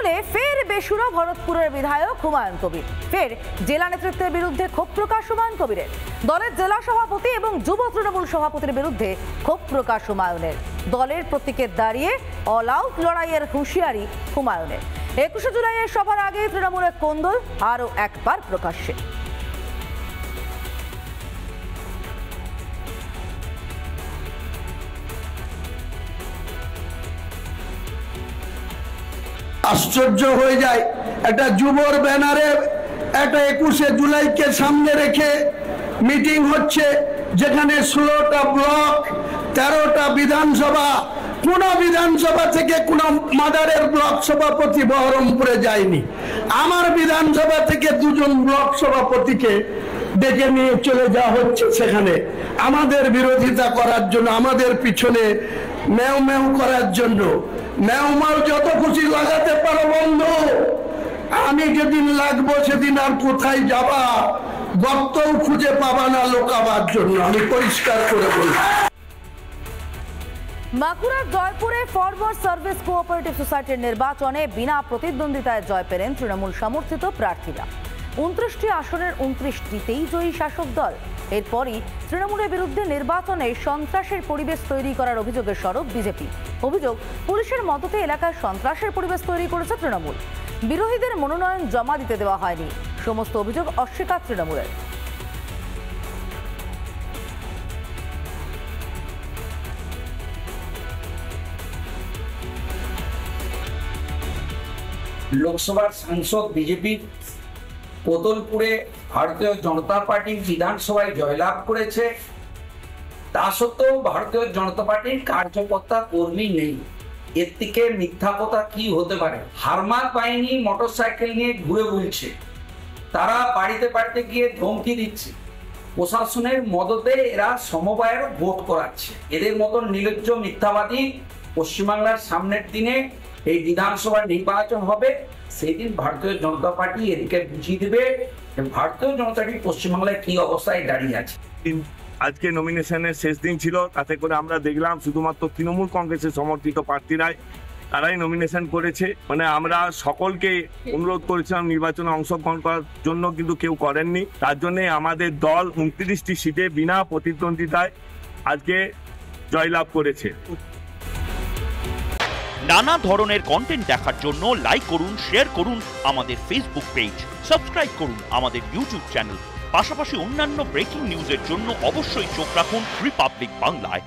তৃণমূলে ফের বেসুরা ভরতপুরের বিধায়ক হুমায়ুন কবির। ফের জেলা নেতৃত্বের বিরুদ্ধে ক্ষোভ প্রকাশ হুমায়ুন কবিরের। দলের জেলা সভাপতি এবং যুব তৃণমূল সভাপতির বিরুদ্ধে ক্ষোভ প্রকাশ হুমায়ুনের। দলের প্রতীকে দাঁড়িয়ে অল আউট লড়াইয়ের হুঁশিয়ারি হুমায়ুনের। 21 জুলাইয়ের সভার আগে তৃণমূলের কোন্দল আরও একবার প্রকাশ্যে। আশ্চর্য হয়ে যায়, একটা যুবর ব্যানারে একটা 21 জুলাইকে সামনে রেখে মিটিং হচ্ছে, যেখানে 16টা ব্লক, 13টা বিধানসভা, কোন বিধানসভা থেকে কোন মাদারের ব্লক সভাপতি বহরমপুরে যায়নি। আমার বিধানসভা থেকে 2 জন ব্লক সভাপতিকে ডেকে নিয়ে চলে যাওয়া হচ্ছে সেখানে আমাদের বিরোধিতা করার জন্য, আমাদের পিছনে মেউ মেউ করার জন্য। মেউমাল যত খুশি লাগাতে পারো বন্ধু, আমি যেদিন লাগবো সেদিন আর কোথায় যাবা, গর্তও খুঁজে পাবা না লোকাবার জন্য, আমি পরিষ্কার করে বলছি। বাঁকুড়ার জয়পুরে ফরওয়ার্ড সার্ভিস কোঅপারেটিভ সোসাইটির নির্বাচনে বিনা প্রতিদ্বন্দ্বিতায় জয় পেলেন তৃণমূল সমর্থিত প্রার্থীরা। 29টি আসনের 29টিতেই জয়ী শাসক দল। এরপরই তৃণমূলের বিরুদ্ধে নির্বাচনে সন্ত্রাসের পরিবেশ তৈরি করার অভিযোগের সরব বিজেপি। অভিযোগ, পুলিশের মদতে এলাকায় সন্ত্রাসের পরিবেশ তৈরি করেছে তৃণমূল। বিরোধীদের মনোনয়ন জমা দিতে দেওয়া হয়নি। সমস্ত অভিযোগ অস্বীকার তৃণমূলের। লোকসভার সাংসদ বিজেপির কোতলপুরে ভারতীয় জনতা পার্টির বিধানসভায় জয়লাভ করেছে, তা সত্ত্বেও ভারতীয় জনতা পার্টির কার্যকর্তা কর্মী নেই। এর থেকে মিথ্যা কথা কি হতে পারে? হারমাত বাহিনী মোটরসাইকেল নিয়ে ঘুরে বলছে, তারা বাড়িতে বাড়িতে গিয়ে ধমকি দিচ্ছে, প্রশাসনের মদতে এরা সমবায়ের ভোট করাচ্ছে। এদের মতন নির্লজ্জ মিথ্যাবাদী পশ্চিমবাংলার সামনের দিনে এই বিধানসভা নির্বাচন হবে, সেই দিন ভারতীয় জনতা পার্টি এদিকে বুঝিয়ে দেবে ভারতীয় জনতা পার্টি পশ্চিমবাংলায় কি অবস্থায় দাঁড়িয়ে আছে। আজকে নমিনেশনের শেষ দিন ছিল, তাতে করে আমরা দেখলাম শুধুমাত্র তৃণমূল কংগ্রেসের সমর্থিত প্রার্থীরাই তারাই নমিনেশন করেছে। মানে আমরা সকলকে অনুরোধ করেছিলাম নির্বাচনে অংশগ্রহণ করার জন্য, কিন্তু কেউ করেননি। তার জন্য আমাদের দল 29টি সিটে বিনা প্রতিদ্বন্দ্বিতায় আজকে জয়লাভ করেছে। নানা ধরনের কন্টেন্ট দেখার জন্য লাইক করুন, শেয়ার করুন আমাদের ফেসবুক পেজ, সাবস্ক্রাইব করুন আমাদের ইউটিউব চ্যানেল। পাশাপাশি অন্যান্য ব্রেকিং নিউজের জন্য অবশ্যই চোখ রাখুন রিপাবলিক বাংলায়।